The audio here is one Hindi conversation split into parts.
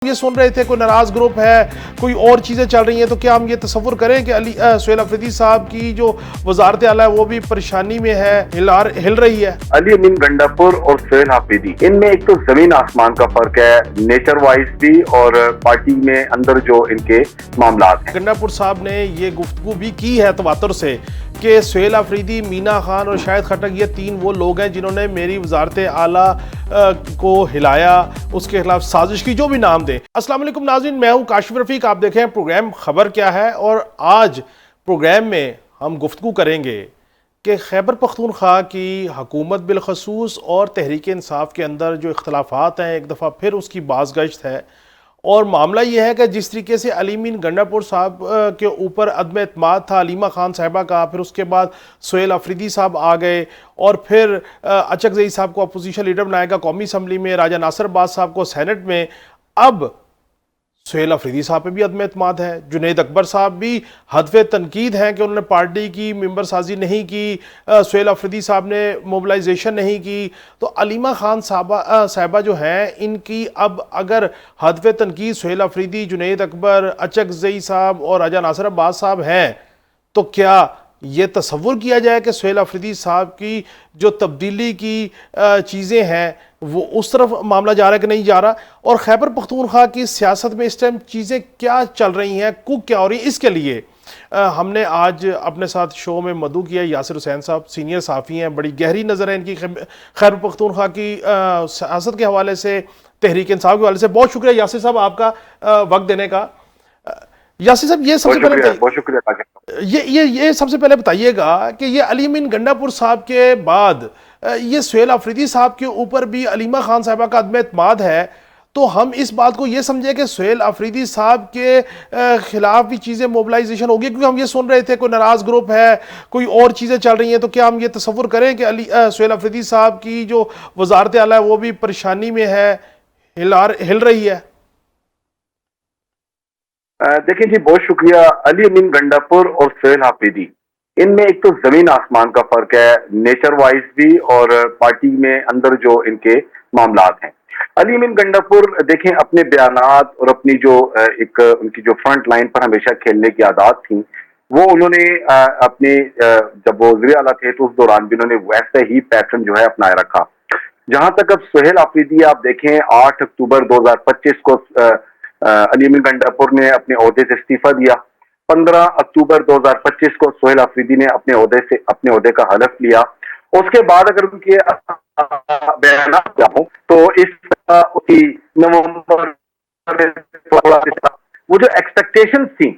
ये सुन रहे थे कोई नाराज ग्रुप है, कोई और चीज़ें चल रही हैं, तो क्या हम ये तसव्वुर करें कि सुहेल अफरीदी साहब की जो वजारत आला है वो भी परेशानी में है, हिल रही है? अली अमीन गंडापुर और सुहेल अफरीदी, इनमें एक तो जमीन आसमान का फर्क है, नेचर वाइज भी और पार्टी में अंदर जो इनके मामलात हैं। गंडापुर साहब ने ये गुफ्तगू भी की है तवातुर से कि सुहेल अफरीदी, मीना खान और शाहिद खट्टक ये तीन वो लोग हैं जिन्होंने मेरी वजारत आला को हिलाया, उसके खिलाफ साजिश की, जो भी नाम दे। अस्सलाम वालेकुम नाज़रीन, मैं हूँ काशिफ रफ़ीक, आप देखें प्रोग्राम खबर क्या है। और आज प्रोग्राम में हम गुफ्तगू करेंगे कि खैबर पख्तूनख्वा की हुकूमत बिलखसूस और तहरीक इंसाफ के अंदर जो इख्तलाफात हैं, एक दफ़ा फिर उसकी बाज़गश्त है। और मामला ये है कि जिस तरीके से अली अमीन गंडापुर साहब के ऊपर अदम एतमाद था अलीमा खान साहिबा का, फिर उसके बाद सुहेल अफरीदी साहब आ गए और फिर अचकज़ई साहब को अपोजिशन लीडर बनाया गया कौमी असम्बली में, राजा नासिर अब्बास साहब को सेनेट में, अब सुहेल अफरीदी साहब पे भी अदम एतमाद है। जुनैद अकबर साहब भी हदफ़े तनकीद हैं कि उन्होंने पार्टी की मेंबर साजी नहीं की, सुहेल अफरीदी साहब ने मोबिलाइजेशन नहीं की। तो अलीमा खान साहिबा जो हैं, इनकी अब अगर हदफ़े तनकीद सुहेल अफरीदी, जुनैद अकबर, अचकज़ई साहब और राजा नासिर अब्बास साहब हैं, तो क्या ये तसव्वुर किया जाए कि सुहेल अफरीदी साहब की जो तब्दीली की चीज़ें हैं वो उस तरफ मामला जा रहा है कि नहीं जा रहा? और खैबर पख्तूनख्वा की सियासत में इस टाइम चीज़ें क्या चल रही हैं, कुक क्या हो रही है, इसके लिए हमने आज अपने साथ शो में मदू किया। यासिर हुसैन साहब सीनियर सहाफ़ी हैं, बड़ी गहरी नज़र है इनकी खैबर पख्तूनख्वा की सियासत के हवाले से, तहरीक इंसाफ के हवाले से। बहुत शुक्रिया यासिर साहब आपका वक्त देने का। यासिर साहब, ये सबसे पहले बहुत शुक्रिया। ये सबसे पहले बताइएगा कि ये अली अमीन गंडापुर साहब के बाद ये सुहेल अफरीदी साहब के ऊपर भी अलीमा खान साहिबा का अदम एतमाद है, तो हम इस बात को ये समझे कि सुहेल अफरीदी साहब के खिलाफ भी चीज़ें मोबिलाइजेशन होगी? क्योंकि हम ये सुन रहे थे कोई नाराज ग्रुप है, कोई और चीज़ें चल रही हैं, तो क्या हम ये तसव्वुर करें कि सुहेल अफरीदी साहब की जो वजारत आला है वो भी परेशानी में है, हिल रही है? देखिए जी, बहुत शुक्रिया। अली अमीन गंडापुर और सुहेल अफरीदी, इनमें एक तो जमीन आसमान का फर्क है, नेचर वाइज भी और पार्टी में अंदर जो इनके मामलात हैं। अली अमीन गंडापुर देखें, अपने बयानात और अपनी जो एक उनकी जो फ्रंट लाइन पर हमेशा खेलने की आदत थी, वो उन्होंने अपने जब वो वज़ीर आला थे तो उस दौरान भी उन्होंने वैसे ही पैटर्न जो है अपनाए रखा। जहां तक अब सुहेल अफरीदी आप देखें, 8 अक्टूबर 2025 को अली अमीन गंडापुर ने अपने ओहदे से इस्तीफा दिया। 15 अक्टूबर 2025 को सुहेल अफरीदी ने अपने ओहदे का हलफ लिया। उसके बाद अगर उनके बयान हो तो इस नवंबर वो जो एक्सपेक्टेशन थी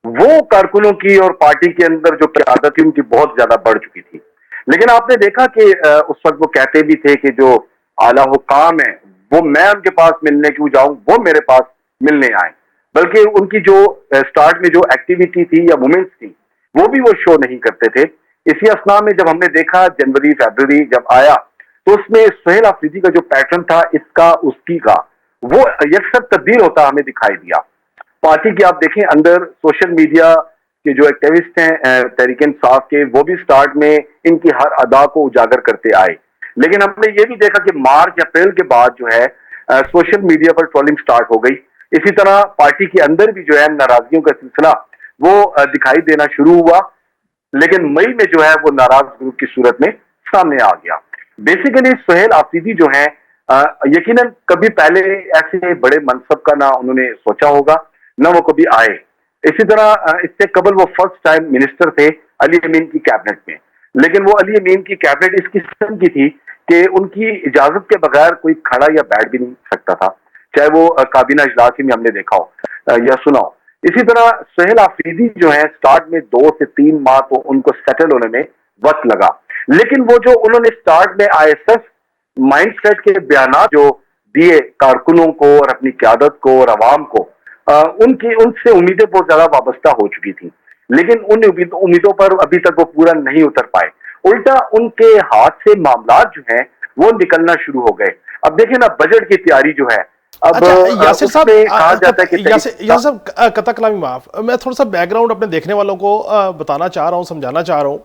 वो कारकुनों की और पार्टी के अंदर जो आदत थी उनकी बहुत ज्यादा बढ़ चुकी थी। लेकिन आपने देखा कि उस वक्त वो कहते भी थे कि जो आला हुकाम है वो मैं उनके पास मिलने क्यों जाऊं, वो मेरे पास मिलने आए। बल्कि उनकी जो स्टार्ट में जो एक्टिविटी थी या मूवमेंट्स थी वो भी वो शो नहीं करते थे। इसी असना में जब हमने देखा जनवरी फरवरी जब आया तो उसमें सुहेल अफरीदी का जो पैटर्न था इसका उसकी का वो यकसर तब्दील होता हमें दिखाई दिया। पार्टी की आप देखें अंदर सोशल मीडिया के जो एक्टिविस्ट हैं तहरीक इंसाफ के, वो भी स्टार्ट में इनकी हर अदा को उजागर करते आए। लेकिन हमने ये भी देखा कि मार्च अप्रैल के बाद जो है सोशल मीडिया पर ट्रोलिंग स्टार्ट हो गई। इसी तरह पार्टी के अंदर भी जो है नाराजगियों का सिलसिला वो दिखाई देना शुरू हुआ। लेकिन मई में जो है वो नाराज ग्रुप की सूरत में सामने आ गया। बेसिकली सुहेल अफरीदी जो है यकीनन कभी पहले ऐसे बड़े मनसब का ना उन्होंने सोचा होगा, ना वो कभी आए। इसी तरह इससे कबल वो फर्स्ट टाइम मिनिस्टर थे अली अमीन की कैबिनेट में। लेकिन वो अली अमीन की कैबिनेट इस किस्म की थी कि उनकी इजाजत के बगैर कोई खड़ा या बैठ भी नहीं सकता था, चाहे वो काबीना इजलास में हमने देखा हो या सुना हो। इसी तरह सुहेल अफरीदी जो है स्टार्ट में 2 से 3 माह तो उनको सेटल होने में वक्त लगा। लेकिन वो जो उन्होंने स्टार्ट में आईएसएफ माइंडसेट के बयान जो दिए कारकुनों को और अपनी क्यादत को और अवाम को, उनसे उम्मीदें बहुत ज्यादा वाबस्ता हो चुकी थी। लेकिन उन उम्मीदों पर अभी तक वो पूरा नहीं उतर पाए। उल्टा उनके हाथ से मामला जो है वो निकलना शुरू हो गए। अब देखिए ना, बजट की तैयारी जो है अब यासिर साहब, कहा जाता है कि यासिर साहब कता कलामी माफ, मैं थोड़ा सा बैकग्राउंड अपने देखने वालों को बताना चाह रहा हूँ, समझाना चाह रहा हूँ।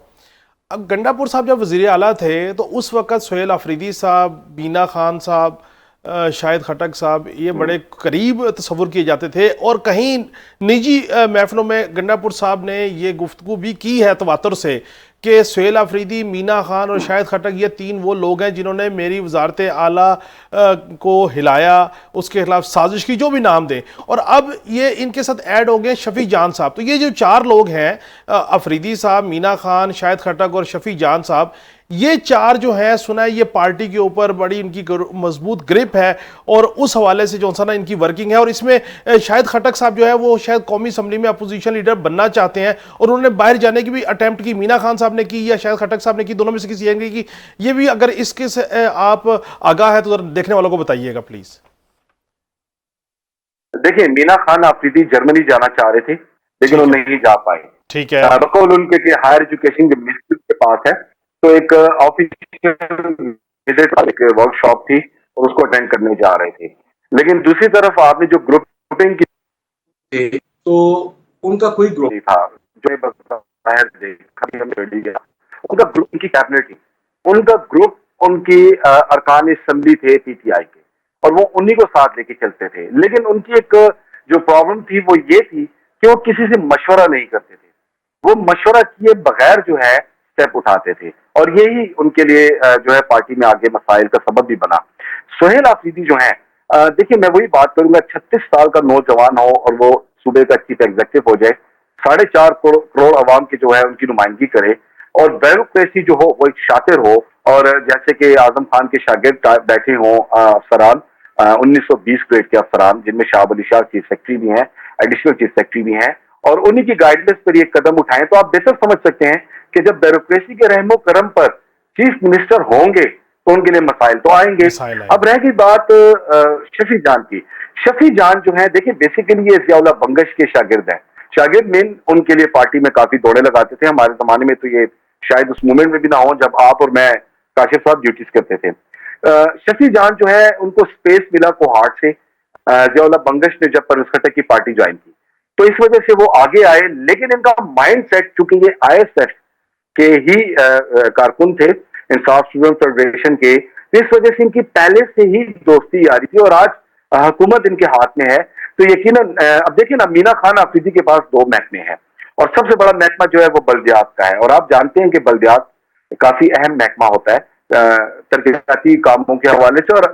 गंडापुर साहब जब वज़ीर आला थे तो उस वक़्त सुहेल अफरीदी साहब, बीना खान साहब, शाहिद खटक साहब ये बड़े करीब तस्वुर किए जाते थे, और कहीं निजी महफिलों में गंडापुर साहब ने ये गुफ्तगू भी की है तवातुर से कि सुहेल अफरीदी, मीना खान और शाहिद खटक ये तीन वो लोग हैं जिन्होंने मेरी वजारत आला को हिलाया, उसके खिलाफ साजिश की, जो भी नाम दें। और अब ये इनके साथ ऐड हो गए शफी जान साहब। तो ये जो चार लोग हैं, अफरीदी साहब, मीना खान, शाहिद खटक और शफी जान साहब, ये चार जो है सुना है ये पार्टी के ऊपर बड़ी इनकी मजबूत ग्रिप है, और उस हवाले से जो ना इनकी वर्किंग है। और इसमें शाहिद खटक साहब जो है वो शायद कौमी असम्बली में अपोजिशन लीडर बनना चाहते हैं, और उन्होंने बाहर जाने की भी अटेम्प्ट की। मीना खान साहब ने की या शाहिद खटक साहब ने की, दोनों में से किसी ने की। ये भी अगर इसके से आप आगाह है तो देखने वालों को बताइएगा प्लीज। देखिए, मीना खान अफरीदी जर्मनी जाना चाह रहे थे, लेकिन वो नहीं जा पाए। ठीक है। बकौल उनके के हायर एजुकेशन के मिनिस्ट्री के पास है, तो एक ऑफिशियल विजिट, एक वर्कशॉप थी और उसको अटेंड करने जा रहे थे। लेकिन दूसरी तरफ आपने जो ग्रुपिंग की, तो उनका कोई ग्रुप था जो बाहर गया, उनका ग्रुप, उनकी कैबिनेट थी, उनका ग्रुप, उनकी अरकान असम्बली थे पीटीआई के, और वो उन्हीं को साथ लेके चलते थे। लेकिन उनकी एक जो प्रॉब्लम थी वो ये थी कि वो किसी से मशवरा नहीं करते थे, वो मशवरा किए बगैर जो है स्टेप उठाते थे, और यही उनके लिए जो है पार्टी में आगे मसाइल का सबब भी बना। सुहेल अफरीदी जो है, देखिए मैं वही बात करूंगा, 36 साल का नौजवान हो और वो सूबे का चीफ एग्जीक्यूटिव हो जाए, 4.5 करोड़ अवाम की जो है उनकी नुमाइंदगी करे, और ब्यूरोक्रेसी जो हो वो एक शातिर हो, और जैसे कि आजम खान के शागिर्द बैठे हों अफसरान, 1920 ग्रेड के अफसरान, जिनमें शाह अली शाह चीफ सेक्रेटरी भी हैं, एडिशनल चीफ सेक्रेटरी भी हैं, और उन्हीं की गाइडलाइंस पर ये कदम उठाएं, तो आप बेहतर समझ सकते हैं कि जब ब्यूरोक्रेसी के रहमो करम पर चीफ मिनिस्टर होंगे तो उनके लिए मसाइल तो आएंगे। अब रह गई बात शफी जान की। शफी जान जो है, देखिए बेसिकली ये जियाउल्लाह बंगश के शागिर्द हैं। शागिर्द मेन उनके लिए पार्टी में काफी दौड़े लगाते थे। हमारे जमाने में तो ये शायद उस मूवमेंट में भी ना हो जब आप और मैं, काशिफ साहब, ड्यूटीज करते थे। शफी जान जो है, उनको स्पेस मिला कोहाट से, जियाउल्लाह बंगश ने जब परवेज खटक की पार्टी ज्वाइन की, तो इस वजह से वो आगे आए। लेकिन इनका माइंड सेट, चूंकि ये आईएसएफ के ही कारकुन थे, इंसाफ स्टूडेंट फेडरेशन के, इस वजह से इनकी पहले से ही दोस्ती आ रही थी, और आज हुकूमत इनके हाथ में है। तो यकीनन अब देखिए ना, मीना खान अफरीदी के पास 2 महकमे हैं, और सबसे बड़ा महकमा जो है वो बल्दियात का है, और आप जानते हैं कि बल्दियात काफी अहम महकमा होता है तरक्याती कामों के हवाले से, और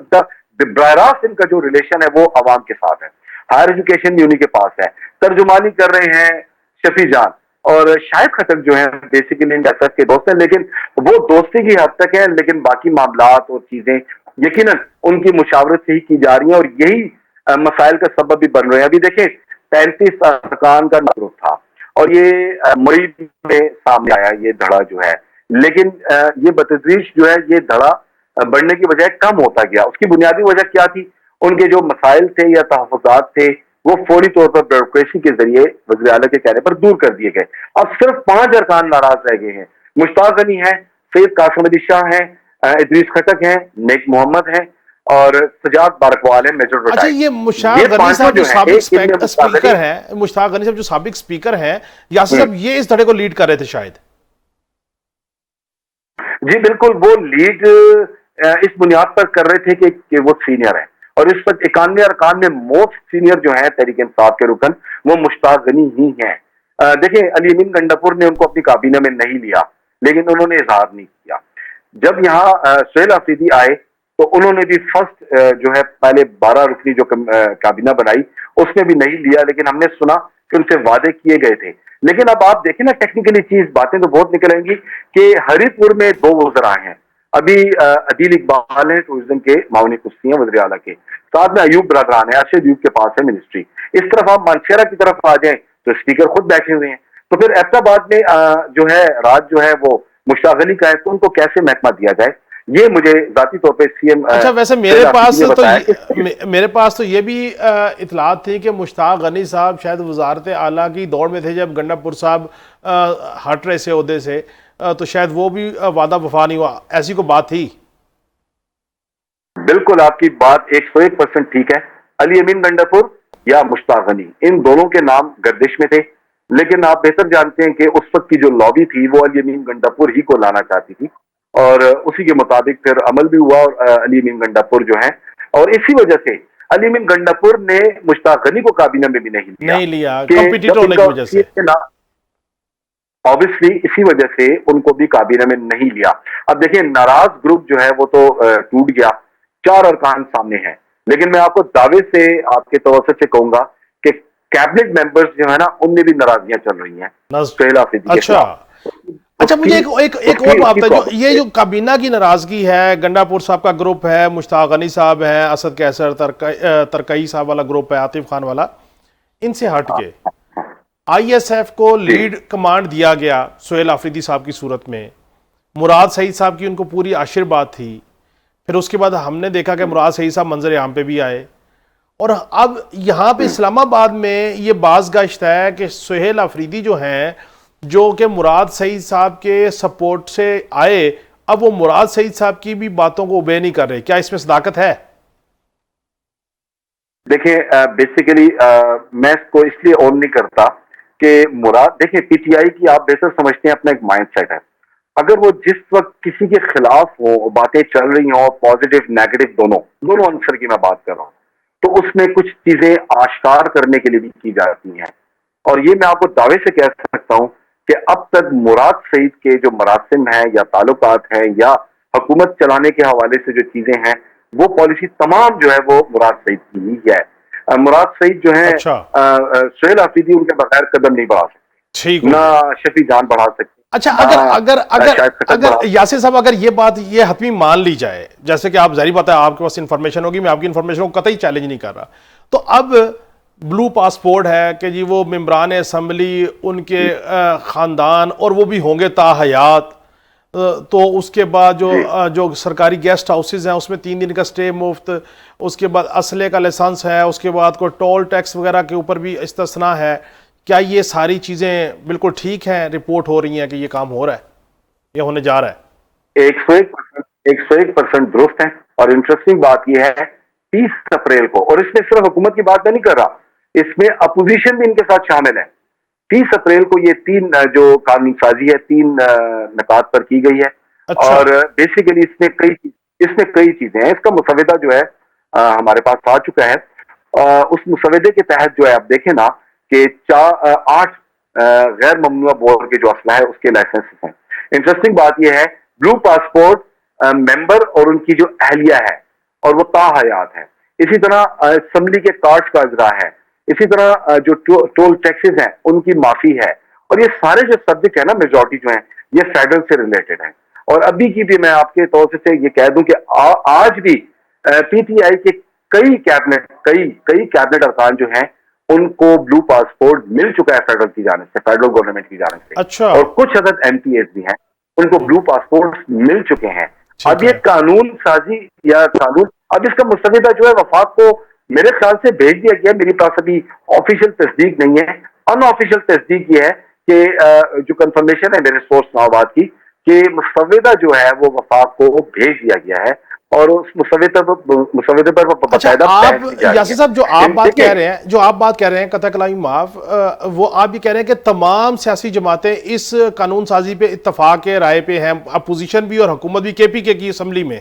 बराह रास्त इनका जो रिलेशन है वो अवाम के साथ है। हायर एजुकेशन भी उन्हीं के पास है। तर्जुमानी कर रहे हैं शफी जान, और शाहिद खटक जो है बेसिकली एसएफ के दोस्त हैं, लेकिन वो दोस्ती की हद तक है, लेकिन बाकी मामलात और चीजें यकीनन उनकी मुशावरत से ही की जा रही हैं, और यही मसाइल का सबब भी बन रहे हैं। अभी देखें, 35 अरकान का ग्रुप था, और ये मई में सामने आया ये धड़ा जो है, लेकिन ये बतदरीज जो है ये धड़ा बढ़ने की बजाय कम होता गया। उसकी बुनियादी वजह क्या थी? उनके जो मसाइल थे या तहफ़्फ़ुज़ात थे वो फौरी तौर पर ब्यूरोक्रेसी के जरिए वज़ीर आला के कहने पर दूर कर दिए गए। अब सिर्फ 5 अरकान नाराज रह गए हैं। मुश्ताक गनी है, सैयद कासिम अली शाह हैं, इदरीस खटक हैं, नेक मोहम्मद हैं, और सजाद बारकवाल है, मेजर। अच्छा, ये मुश्ताक गनी साहब जो साबिक स्पीकर हैं, मुश्ताक गनी साहब जो साबिक स्पीकर हैं, यासिर साहब, ये इस धड़े को लीड कर रहे थे शायद। जी बिल्कुल, वो लीड इस बुनियाद पर कर रहे थे कि वो सीनियर है, और इस पर 91 अरकान में मोस्ट सीनियर जो है तहरीक इंसाफ के रुकन, वो मुश्ताक गनी ही हैं। देखिए, अली अमीन गंडापुर ने उनको अपनी काबीना में नहीं लिया, लेकिन उन्होंने इजहार नहीं किया। जब यहाँ सुहेल अफरीदी आए तो उन्होंने भी फर्स्ट जो है पहले 12 रुकनी जो काबीना बनाई उसमें भी नहीं लिया, लेकिन हमने सुना कि उनसे वादे किए गए थे। लेकिन अब आप देखें ना, टेक्निकली चीज बातें तो बहुत निकल आएंगी कि हरिपुर में 2 वज़रा हैं अभी, अदील इकबाल है टूरिज्म के मामूनी कुश्ती हैं वज़ीर आला के, साथ में अयूब बरदरान है, अरशद अयूब के पास है मिनिस्ट्री। इस तरफ आप मानशेरा की तरफ आ जाएं तो स्पीकर खुद बैठे हुए हैं। तो फिर एबटाबाद में जो है राज जो है वो मुश्ताक गनी का है, तो उनको कैसे महकमा दिया जाए, ये मुझे जाती तौर पे सीएम। अच्छा, वैसे मेरे पास तो ये भी इतलात थी कि मुश्ताक गनी साहब शायद वजारत आला की दौड़ में थे जब गंडापुर साहब हट रहे से ओहदे से, तो शायद वो भी वादा वफा नहीं हुआ, ऐसी कोई बात थी? बिल्कुल, आपकी बात 101% ठीक है। अली अमीन गंडापुर या मुश्ताक गनी, इन दोनों के नाम गर्दिश में थे, लेकिन आप बेहतर जानते हैं कि उस वक्त की जो लॉबी थी वो अली अमीन गंडापुर ही को लाना चाहती थी, और उसी के मुताबिक फिर अमल भी हुआ, और अली अमीन गंडापुर जो है और इसी वजह से अली मीन गंडापुर ने मुश्ताक गनी को काबीना में भी नहीं लिया कंपटीटर होने की वजह से। ऑब्वियसली इसी वजह से उनको भी काबीना में नहीं लिया। अब देखिए नाराज ग्रुप जो है वो तो टूट गया, 4 अरकान सामने हैं, लेकिन मैं आपको दावे से आपके तवज्जुह से कहूंगा कि कैबिनेट मेंबर्स जो है ना उनमें भी नाराजगियां चल रही हैं सुहेल आफरीदी के खिलाफ। अच्छा, मुझे एक और बात है, जो ये जो काबीना की नाराजगी है, गंडापुर साहब का ग्रुप है, मुश्ताक गनी साहब है, असद कैसर तरकई साहब वाला ग्रुप है, आतिफ खान वाला, इनसे हट के आईएसएफ को लीड कमांड दिया गया सुहेल आफरीदी साहब की सूरत में। मुराद सईद साहब की उनको पूरी आशीर्वाद थी। फिर उसके बाद हमने देखा कि मुराद सईद साहब मंजर आम पे भी आए, और अब यहाँ पे इस्लामाबाद में ये बाज़गश्त है कि सुहेल आफरीदी जो हैं, जो कि मुराद सईद साहब के सपोर्ट से आए, अब वो मुराद सईद साहब की भी बातों को ओबे नहीं कर रहे। क्या इसमें सदाकत है? देखिए बेसिकली मैं इसको इसलिए ऑन नहीं करता कि मुराद, देखिए पीटीआई की आप बेहतर समझते हैं अपना एक माइंडसेट है। अगर वो जिस वक्त किसी के खिलाफ हो, बातें चल रही हो, पॉजिटिव नेगेटिव दोनों आंसर की मैं बात कर रहा हूं, तो उसमें कुछ चीजें आश्कार करने के लिए भी की जाती हैं। और ये मैं आपको दावे से कह सकता हूं कि अब तक मुराद सईद के जो मरासिम है या ताल्लुकात है या हुकूमत चलाने के हवाले से जो चीजें हैं, वो पॉलिसी तमाम जो है वो मुराद सईद की ही है। मुराद सईद जो है सुहेल आफरीदी उनके बगैर कदम नहीं बढ़ा सकते, ना शफी जान बढ़ा सकते। अच्छा, अगर यासिर साहब, अगर ये बात ये हतमी मान ली जाए, जैसे कि आप जाहिर बात है आपके पास इंफॉर्मेशन होगी, मैं आपकी इंफॉर्मेशन को कतई चैलेंज नहीं कर रहा, तो अब ब्लू पासपोर्ट है कि जी वो मेंबरान असम्बली, उनके खानदान, और वो भी होंगे ताहयात, तो उसके बाद जो सरकारी गेस्ट हाउसेज हैं उसमें 3 दिन का स्टे मुफ्त, उसके बाद असले का लाइसेंस है, उसके बाद कोई टोल टैक्स वगैरह के ऊपर भी इस्तिस्ना है। क्या ये सारी चीज़ें बिल्कुल ठीक हैं? रिपोर्ट हो रही हैं कि ये काम हो रहा है, ये होने जा रहा है। 101% दुरुस्त है। और इंटरेस्टिंग बात यह है 30 अप्रैल को, और इसमें सिर्फ हुकूमत की बात मैं नहीं कर रहा, इसमें अपोजिशन भी इनके साथ शामिल है। 30 अप्रैल को ये 3 जो कानून साजी है 3 नकात पर की गई है। अच्छा। और बेसिकली इसमें कई चीजें हैं। इसका मुसविदा जो है हमारे पास आ चुका है। उस मुसविदे के तहत जो है आप देखें ना कि 8 गैर ममनुआ बोर के जो असला है उसके लाइसेंस हैं। इंटरेस्टिंग बात यह है ब्लू पासपोर्ट मेंबर और उनकी जो अहलिया है और वो ताहयात है। इसी तरह असम्बली के कार्ड्स का इजरा है। इसी तरह जो टोल टैक्सेस हैं उनकी माफी है। और ये सारे जो सब्जेक्ट है ना, मेजॉरिटी जो है ये फेडरल से रिलेटेड है। और अभी की भी मैं आपके तौर से ये कह दूं कि आज भी पीटीआई के कई कैबिनेट अरकान जो हैं उनको ब्लू पासपोर्ट मिल चुका है फेडरल की जानिब से, फेडरल गवर्नमेंट की जानिब से। अच्छा। और कुछ अदद एमपीएस भी हैं उनको ब्लू पासपोर्ट मिल चुके हैं। अब ये कानून साजी या कानून, अब इसका मुस्तविदा जो है वफाक को मेरे ख्याल से भेज दिया गया। मेरी पास अभी ऑफिशियल तस्दीक नहीं है, अनऑफिशियल तस्दीक ये है कि जो कंफर्मेशन है मेरे सोर्स नवाबाद की कि मुस्तविदा जो है वो वफाक को भेज दिया गया है और उस मुसविदे पर बकायदा। आप यासिर साहब जो आप बात कह रहे हैं कतई कलामी माफ, वो आप भी कह रहे हैं कि तमाम सियासी जमातें इस कानून साजी पे इत्तफाक के राय पे हैं, अपोजिशन भी और हुकूमत भी, केपीके की असम्बली में।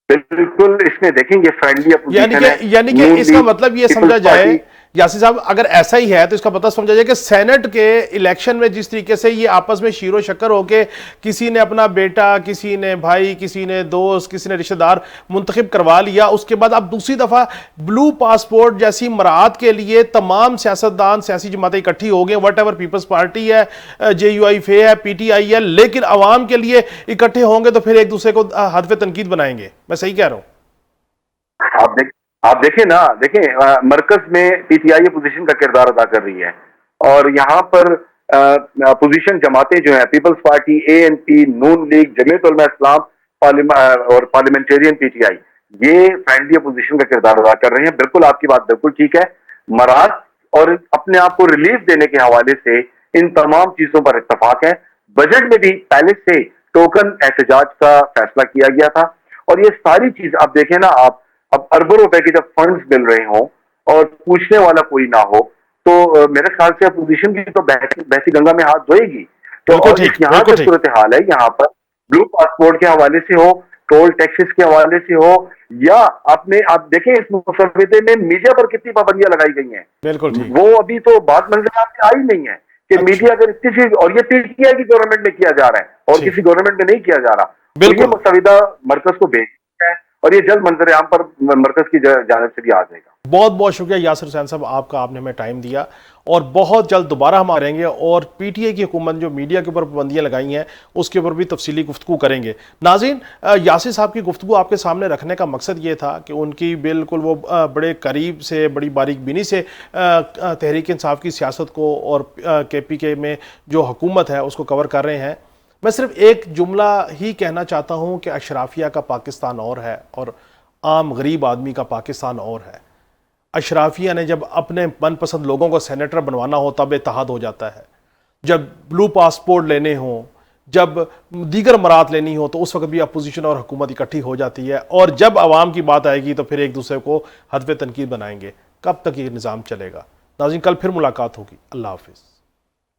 बिल्कुल, इसमें देखेंगे फ्रेंडली अपोजिशन है। यानी कि इसका मतलब ये समझा जाए यासिर साहब, अगर ऐसा ही है तो इसका मतलब समझा जाए कि सेनेट के इलेक्शन में जिस तरीके से ये आपस में शीरो शक्कर होके किसी ने अपना बेटा, किसी ने भाई, किसी ने दोस्त, किसी ने रिश्तेदार मुंतखब करवा लिया, उसके बाद अब दूसरी दफा ब्लू पासपोर्ट जैसी मराहत के लिए तमाम सियासतदान, सियासी जमातें इकट्ठी हो गए, वट एवर पीपल्स पार्टी है, JUIF है, PTI है, लेकिन अवाम के लिए इकट्ठे होंगे तो फिर एक दूसरे को हदफ तनकीद बनाएंगे। मैं सही कह रहा हूं? आप देखें ना, मरकज में पीटीआई अपोजिशन का किरदार अदा कर रही है और यहाँ पर अपोजिशन जमातें जो है पीपल्स पार्टी, ANP, नून लीग, जमीयत उलमा इस्लाम और पार्लियामेंटेरियन PTI, ये फ्रेंडली अपोजिशन का किरदार अदा कर रहे हैं। बिल्कुल आपकी बात बिल्कुल ठीक है। मराद और अपने आप को रिलीफ देने के हवाले से इन तमाम चीजों पर इत्तफाक है। बजट में भी पहले से टोकन एहतजाज का फैसला किया गया था और ये सारी चीज आप देखें ना, आप अब अरबों रुपए के जब फंड्स मिल रहे हों और पूछने वाला कोई ना हो तो मेरे ख्याल से अपोजिशन की तो बहती गंगा में हाथ धोएगी। तो यहाँ की सूरत हाल है, यहाँ पर ब्लू पासपोर्ट के हवाले से हो टोल टैक्सेस के हवाले से हो, या आप देखें इस मसवदे में मीडिया पर कितनी पाबंदियां लगाई गई हैं। बिल्कुल ठीक। वो अभी तो बात मंजर में आई नहीं है कि अच्छा। मीडिया अगर इतनी सी, और ये पीटीआई की गवर्नमेंट में किया जा रहा है और ठीक। किसी गवर्नमेंट में नहीं किया जा रहा, तो बिल्कुल। ये मसविदा मरकज को भेज है और ये जल्द मंजर आम पर मरकज की जानिब से भी आ जाएगा। बहुत बहुत शुक्रिया यासिर हुसैन साहब आपका, आपने हमें टाइम दिया और बहुत जल्द दोबारा हम आएंगे और पीटीआई की हुकूमत जो मीडिया के ऊपर पाबंदियां लगाई हैं उसके ऊपर भी तफसीली गुफ्तगू करेंगे। नाज़रीन, यासिर साहब की गुफ्तगू आपके सामने रखने का मकसद ये था कि उनकी बिल्कुल वो बड़े करीब से, बड़ी बारीकबीनी से तहरीक इंसाफ की सियासत को और KPK में जो हुकूमत है उसको कवर कर रहे हैं। मैं सिर्फ एक जुमला ही कहना चाहता हूँ कि अशराफिया का पाकिस्तान और है और आम गरीब आदमी का पाकिस्तान और है। अशराफिया ने जब अपने मनपसंद लोगों को सेनेटर बनवाना हो तब इत्तेहाद हो जाता है, जब ब्लू पासपोर्ट लेने हों, जब दीगर मरात लेनी हो तो उस वक्त भी अपोजिशन और हुकूमत इकट्ठी हो जाती है, और जब आवाम की बात आएगी तो फिर एक दूसरे को हदफ तनकीद बनाएंगे। कब तक ये निज़ाम चलेगा? नाज़रीन, कल फिर मुलाकात होगी। अल्लाह हाफिज़।